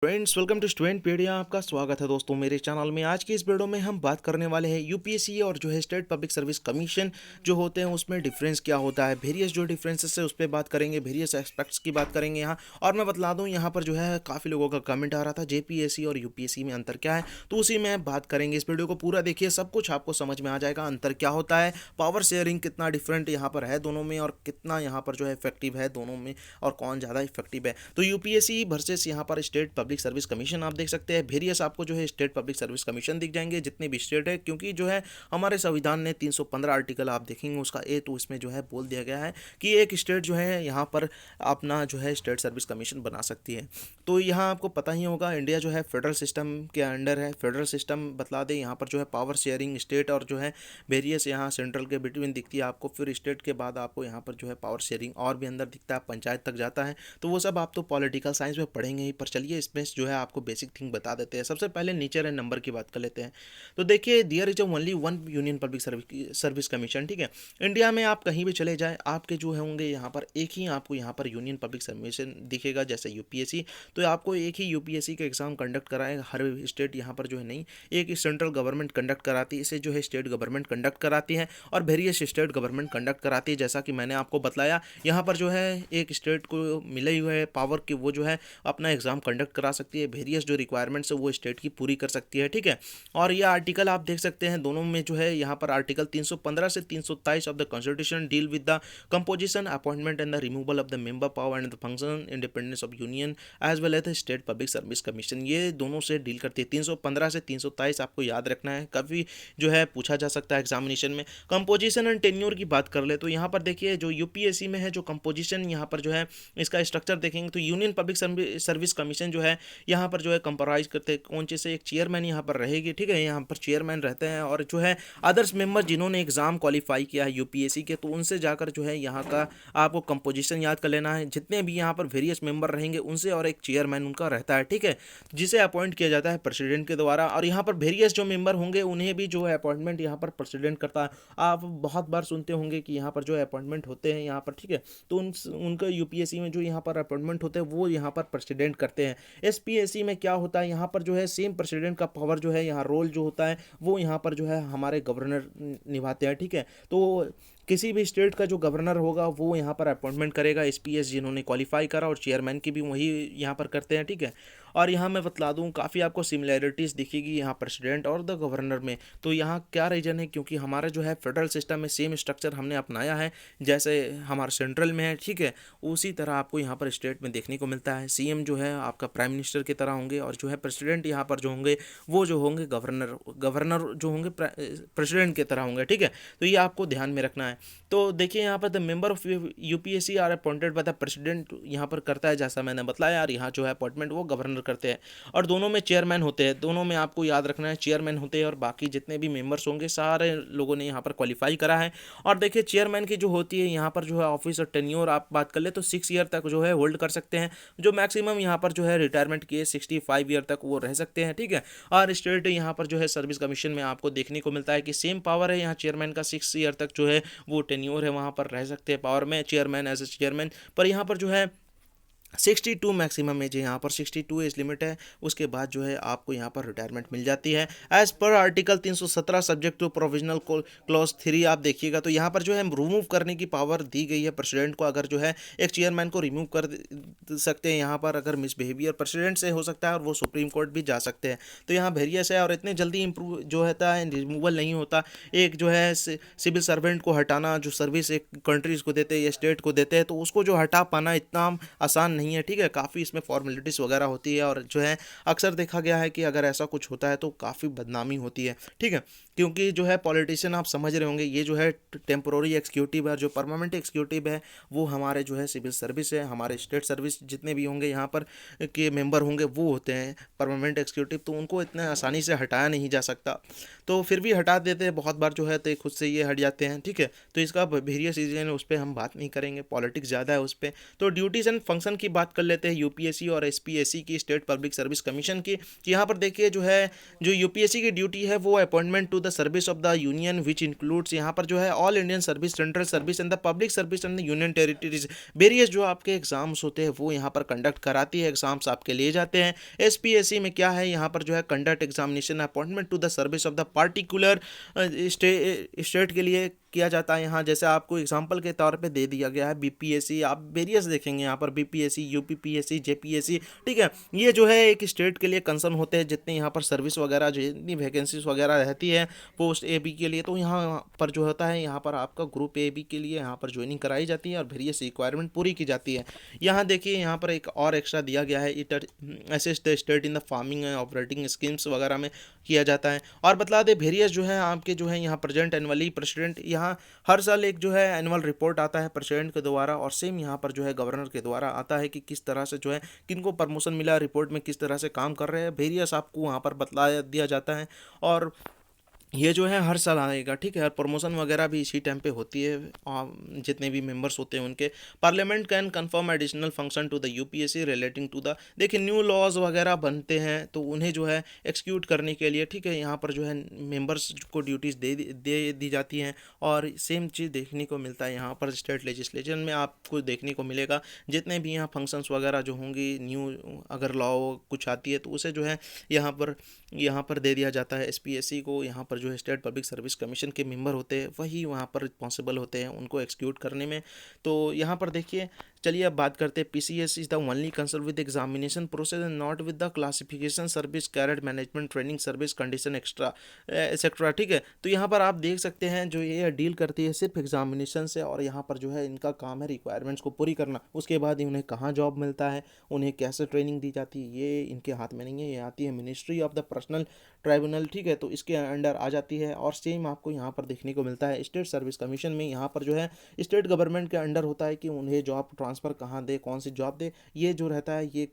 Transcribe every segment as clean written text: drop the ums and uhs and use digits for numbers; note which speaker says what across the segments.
Speaker 1: Friends, welcome to student pedia. आपका स्वागत है दोस्तों मेरे चैनल में। आज की इस वीडियो में हम बात करने वाले हैं यूपीएससी और जो है स्टेट पब्लिक सर्विस कमीशन जो होते हैं उसमें डिफरेंस क्या होता है। वेरियस जो डिफरेंसेस है उस पर बात करेंगे, वेरियस एस्पेक्ट्स की बात करेंगे यहाँ। और मैं बतला दूँ यहाँ पर जो है काफ़ी लोगों का कमेंट आ रहा था जेपीएससी और यूपीएससी में अंतर क्या है, तो उसी में बात करेंगे। इस वीडियो को पूरा देखिए, सब कुछ आपको समझ में आ जाएगा। अंतर क्या होता है, पावर शेयरिंग कितना डिफरेंट यहाँ पर है दोनों में, और कितना यहाँ पर जो है इफेक्टिव है दोनों में, और कौन ज़्यादा इफेक्टिव है। तो यूपीएससी वर्सेस यहाँ पर स्टेट पब्लिक सर्विस कमीशन आप देख सकते हैं। वेरियस आपको जो है स्टेट पब्लिक सर्विस कमीशन दिख जाएंगे जितने भी स्टेट है, क्योंकि जो है हमारे संविधान ने 315 आर्टिकल आप देखेंगे उसका ए, तो इसमें जो है बोल दिया गया है कि एक स्टेट जो है यहाँ पर अपना जो है स्टेट सर्विस कमीशन बना सकती है। तो यहाँ आपको पता ही होगा इंडिया जो है फेडरल सिस्टम के अंडर है। फेडरल सिस्टम बतला दे, यहाँ पर जो है पावर शेयरिंग स्टेट और जो है वेरियस यहाँ सेंट्रल के बिटवीन दिखती है आपको। फिर स्टेट के बाद आपको यहाँ पर जो है पावर शेयरिंग और भी अंदर दिखता है, पंचायत तक जाता है। तो वो सब आप तो पॉलिटिकल साइंस में पढ़ेंगे ही, पर चलिए इसमें जो है आपको बेसिक थिंग बता देते हैं। सबसे पहले नेचर एंड नंबर की बात कर लेते हैं। तो देखिए, there is only one union public service commission, ठीक है। इंडिया में आप कहीं भी चले जाए, आपके जो होंगे यहाँ पर एक ही आपको यहाँ पर यूनियन पब्लिक कमीशन दिखेगा, जैसे यूपीएससी। तो आपको एक ही यूपीएससी का एग्जाम कंडक्ट कराएगा हर स्टेट यहाँ पर जो है नहीं, एक सेंट्रल गवर्नमेंट कंडक्ट कराती है, इसे जो है स्टेट गवर्नमेंट कंडक्ट कराती है, और वेरियस स्टेट गवर्नमेंट कंडक्ट कराती है। जैसा कि मैंने आपको बतलाया, यहाँ पर जो है एक स्टेट को मिले हुए है पावर कि वो जो है अपना एग्जाम कंडक्ट करा सकती है, वेरियस जो रिक्वायरमेंट्स है वो स्टेट की पूरी कर सकती है, ठीक है। और ये आर्टिकल आप देख सकते हैं दोनों में जो है यहाँ पर आर्टिकल 315 से 327 of the constitution deal with the composition, appointment and the removal of the member power and the function independence of union as well as the state public service commission. ये दोनों से डील करती है। 315 से 327 आपको याद रखना है, काफ़ी जो है पूछा जा सकता है एग्जामिनेशन में। कंपोजिशन एंड टेन्योर की बात कर ले तो यहाँ पर देखिए जो यूपीएससी में है, जो कंपोजिशन यहाँ पर जो है इसका स्ट्रक्चर देखेंगे तो यूनियन पब्लिक सर्विस कमीशन जो है यहाँ पर जो है कंप्राइज करते हैं कौन चीज़ से, एक चेयरमैन यहाँ पर रहेगी, ठीक है। यहाँ पर चेयरमैन रहते हैं, और जो है अदर्स मेंबर जिन्होंने एग्जाम क्वालिफाई किया है यूपीएससी के, तो उनसे जाकर जो है यहाँ का आपको कंपोजिशन याद कर लेना है। जितने भी यहाँ पर वेरियस मेंबर रहेंगे उनसे, और एक चेयरमैन उनका रहता है, ठीक है, जिसे अपॉइंट किया जाता है प्रेसिडेंट के द्वारा। और यहाँ पर वेरियस जो मेंबर होंगे उन्हें भी जो है अपॉइंटमेंट यहाँ पर प्रेसिडेंट करता है। आप बहुत बार सुनते होंगे कि यहाँ पर जो है अपॉइंटमेंट होते हैं यहाँ पर, ठीक है। तो उनका यूपीएससी में जो यहाँ पर अपॉइंटमेंट होते हैं वो यहाँ पर प्रेसिडेंट करते हैं। एसपीएससी में क्या होता है, यहाँ पर जो है सेम प्रेसिडेंट का पावर जो है, यहाँ रोल जो होता है वो यहाँ पर जो है हमारे गवर्नर निभाते हैं, ठीक है। तो किसी भी स्टेट का जो गवर्नर होगा वो यहाँ पर अपॉइंटमेंट करेगा एसपीएस जिन्होंने क्वालिफाई करा, और चेयरमैन की भी वही यहाँ पर करते हैं, ठीक है। और यहाँ मैं बतला दूँ काफ़ी आपको सिमिलैरिटीज़ दिखेगी यहाँ प्रेसिडेंट और द गवर्नर में। तो यहाँ क्या रीजन है, क्योंकि हमारा जो है फेडरल सिस्टम में सेम स्ट्रक्चर हमने अपनाया है जैसे हमारे सेंट्रल में है, ठीक है। उसी तरह आपको यहाँ पर स्टेट में देखने को मिलता है। सीएम जो है आपका प्राइम मिनिस्टर की तरह होंगे, और जो है प्रेसिडेंट यहाँ पर जो होंगे वो जो होंगे गवर्नर गवर्नर जो होंगे प्रेसिडेंट की तरह होंगे, ठीक है। तो ये आपको ध्यान में रखना है। तो देखिए यहाँ पर the member of UPSC are appointed by the president यहाँ पर करता है, जैसा मैंने बताया, और यहाँ जो है अपॉइंटमेंट वो गवर्नर करते हैं। और दोनों में चेयरमैन होते हैं, दोनों में आपको याद रखना है चेयरमैन होते हैं, और बाकी जितने भी मेंबर्स होंगे सारे लोगों ने यहाँ पर क्वालिफाई करा है। और देखिए चेयरमैन की जो होती है यहाँ पर जो है ऑफिस और टेन्योर आप बात कर ले तो 6 ईयर तक जो है होल्ड कर सकते हैं, जो मैक्सिमम यहाँ पर जो है रिटायरमेंट किए 65 ईयर तक वो रह सकते हैं, ठीक है। और स्टेट यहाँ पर जो है सर्विस कमीशन में आपको देखने को मिलता है कि सेम पावर है यहाँ चेयरमैन का, 6 ईयर तक जो है वो टेन्योर है, वहाँ पर रह सकते हैं पावर में चेयरमैन एज ए चेयरमैन। पर यहाँ पर जो है 62 मैक्सिमम एज है, यहाँ पर 62 एज लिमिट है। उसके बाद जो है आपको यहाँ पर रिटायरमेंट मिल जाती है as per article 317 subject to provisional clause 3 आप देखिएगा। तो यहाँ पर जो है रिमूव करने की पावर दी गई है प्रेसिडेंट को। अगर जो है एक चेयरमैन को रिमूव कर सकते हैं यहाँ पर, अगर मिसबिहेवियर प्रेसिडेंट से हो सकता है, और वो सुप्रीम कोर्ट भी जा सकते हैं। तो यहाँ वेरियस है, और इतने जल्दी इम्प्रूव जो होता है रिमूवल नहीं होता। एक जो है सिविल सर्वेंट को हटाना, जो सर्विस एक कंट्रीज को देते हैं या स्टेट को देते हैं, तो उसको जो हटा पाना इतना आसान नहीं है, ठीक है। काफ़ी इसमें फॉर्मेलिटीज़ वगैरह होती है, और जो है अक्सर देखा गया है कि अगर ऐसा कुछ होता है तो काफ़ी बदनामी होती है, ठीक है। क्योंकि जो है पॉलिटिशियन आप समझ रहे होंगे, ये जो है टेम्पोररी एग्जीक्यूटिव है, जो परमानेंट एग्जीक्यूटिव है वो हमारे जो है सिविल सर्विस है, हमारे स्टेट सर्विस जितने भी होंगे यहाँ पर के मेंबर होंगे वो होते हैं परमानेंट एग्जीक्यूटिव। तो उनको इतने आसानी से हटाया नहीं जा सकता, तो फिर भी हटा देते हैं बहुत बार जो है, तो खुद से ये हट जाते हैं, ठीक है। तो इसका वेरियस रीजन है, उस पर हम बात नहीं करेंगे, पॉलिटिक्स ज़्यादा है उस पर। तो ड्यूटीज़ एंड फंक्शन की बात कर लेते हैं यूपीएससी और एसपीएससी की, स्टेट पब्लिक सर्विस कमीशन की। कि यहाँ पर देखिए जो है जो यूपीएससी की ड्यूटी है वो appointment to the the service of the union which includes, यहाँ पर जो है all Indian service, central service and the public service and the union territories. Various जो आपके एग्जाम्स होते हैं वो यहाँ पर कंडक्ट कराती है, एग्जाम्स आपके लिए जाते हैं। एसपीएससी में क्या है, यहाँ पर जो है conduct examination appointment to the service of the particular state के लिए किया जाता है। यहाँ जैसे आपको एग्जांपल के तौर पे दे दिया गया है बीपीएससी, आप वेरियस देखेंगे यहाँ पर बीपीएससी, यूपीपीएससी, जेपीएससी, ठीक है। ये जो है एक स्टेट के लिए कंसर्न होते हैं, जितने यहाँ पर सर्विस वगैरह जितनी वैकेंसीज वगैरह रहती है पोस्ट ए बी के लिए, तो यहाँ पर जो होता है यहाँ पर आपका ग्रुप ए बी के लिए यहाँ पर ज्वाइनिंग कराई जाती है और वेरियस रिक्वायरमेंट पूरी की जाती है। यहाँ देखिए यहाँ पर एक और एक्स्ट्रा दिया गया है, it assist the state in the farming and operating schemes वगैरह में किया जाता है। और बता दें वेरियस जो है आपके जो है यहाँ प्रेजेंट एनुअली प्रेसिडेंट, यहाँ हर साल एक जो है एनुअल रिपोर्ट आता है प्रेसिडेंट के द्वारा, और सेम यहाँ पर जो है गवर्नर के द्वारा आता है कि किस तरह से जो है किनको प्रमोशन मिला, रिपोर्ट में किस तरह से काम कर रहे हैं, वेरियस आपको वहाँ पर बतला दिया जाता है। और ये जो है हर साल आएगा, ठीक है। और प्रमोशन वगैरह भी इसी टाइम पे होती है, जितने भी मेंबर्स होते हैं उनके। Parliament can confirm additional function to the UPSC relating to the, देखिए न्यू लॉज वगैरह बनते हैं तो उन्हें जो है एक्सिक्यूट करने के लिए, ठीक है, यहाँ पर जो है मेंबर्स को ड्यूटीज़ दे दी जाती हैं। और सेम चीज़ देखने को मिलता है यहाँ पर स्टेट लेजिस्लेशन में, आपको देखने को मिलेगा जितने भी यहाँ फंक्शंस वगैरह जो होंगी, न्यू अगर लॉ कुछ आती है तो उसे जो है यहाँ पर दे दिया जाता है एसपीएससी को। यहाँ पर जो है स्टेट पब्लिक सर्विस कमीशन के मेंबर होते हैं वही वहाँ पर रिस्पॉन्सिबल होते हैं उनको एक्सिक्यूट करने में। तो यहाँ पर देखिए, चलिए अब बात करते हैं PCS is the only concern with examination process and not with the classification service, कैरेट management, training service, condition extra etcetera, ठीक है। तो यहाँ पर आप देख सकते हैं जो ये डील करती है सिर्फ एग्जामिनेशन से, और यहाँ पर जो है इनका काम है रिक्वायरमेंट्स को पूरी करना, उसके बाद ही उन्हें कहाँ जॉब मिलता है, उन्हें कैसे ट्रेनिंग दी जाती है, ये इनके हाथ में नहीं है। ये आती है ministry of the personal tribunal, ठीक है, तो इसके अंडर आ जाती है। और सेम आपको यहाँ पर देखने को मिलता है स्टेट सर्विस कमीशन में, यहाँ पर जो है स्टेट गवर्नमेंट के अंडर होता है कि उन्हें जॉब ट्रांसफ़र कहाँ दे, कौन सी जॉब दे, ये जो रहता है ये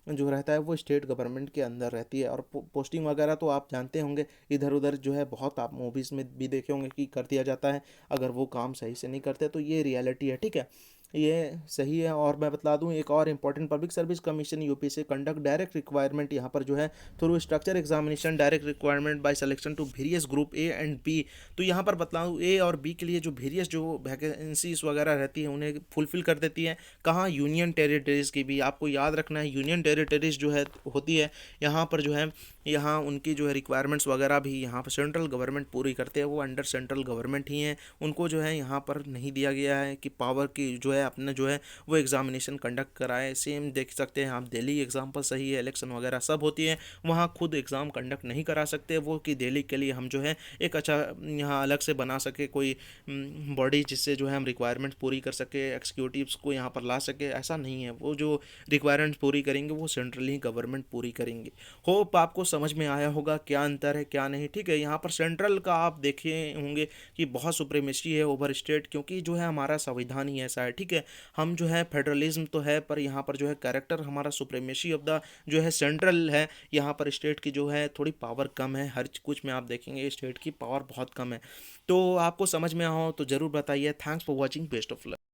Speaker 1: जो रहता है वो स्टेट गवर्नमेंट के अंदर रहती है। और पोस्टिंग वगैरह तो आप जानते होंगे, इधर उधर जो है बहुत आप मूवीज़ में भी देखे होंगे कि कर दिया जाता है, अगर वो काम सही से नहीं करते तो ये रियलिटी है, ठीक है, ये सही है। और मैं बता दूं एक और important, public service commission UPSC conduct direct requirement, यहाँ पर जो है through structure examination direct requirement by selection to various group A and B. तो यहाँ पर बतलाऊँ ए और बी के लिए जो वेरियस जो वैकेंसीज वगैरह रहती है उन्हें फुलफिल कर देती है। कहाँ, यूनियन टेरिटरीज़ की भी आपको याद रखना है, यूनियन टेरिटरीज़ जो है होती है यहाँ पर जो है, यहाँ उनकी जो है रिक्वायरमेंट्स वगैरह भी यहाँ पर सेंट्रल गवर्नमेंट पूरी करते हैं, वो अंडर सेंट्रल गवर्नमेंट ही हैं, उनको जो है यहाँ पर नहीं दिया गया है कि पावर की जो है अपने जो है वो एग्जामिनेशन कंडक्ट कराए। सेम देख सकते हैं आप, दिल्ली एग्जाम्पल सही है, इलेक्शन वगैरह सब होती है, वहाँ खुद एग्ज़ाम कंडक्ट नहीं करा सकते वो, कि दिल्ली के लिए हम जो है एक अच्छा यहाँ अलग से बना सके कोई बॉडी जिससे जो है हम रिक्वायरमेंट पूरी कर सके, एग्जीक्यूटिव्स को यहाँ पर ला सके, ऐसा नहीं है। वो जो रिक्वायरमेंट पूरी करेंगे वो सेंट्रल ही गवर्नमेंट पूरी करेंगे। होप आपको समझ में आया होगा क्या अंतर है क्या नहीं, ठीक है। यहाँ पर सेंट्रल का आप देखे होंगे कि बहुत सुप्रीमेसी है ओवर स्टेट, क्योंकि जो है हमारा संविधान ही ऐसा है, ठीक है। हम जो है फेडरलिज्म तो है, पर यहाँ पर जो है कैरेक्टर हमारा सुप्रीमेसी ऑफ द जो है सेंट्रल है। यहाँ पर स्टेट की जो है थोड़ी पावर कम है, हर कुछ में आप देखेंगे स्टेट की पावर बहुत कम है। तो आपको समझ में आओ तो ज़रूर बताइए। Thanks for watching, best of luck.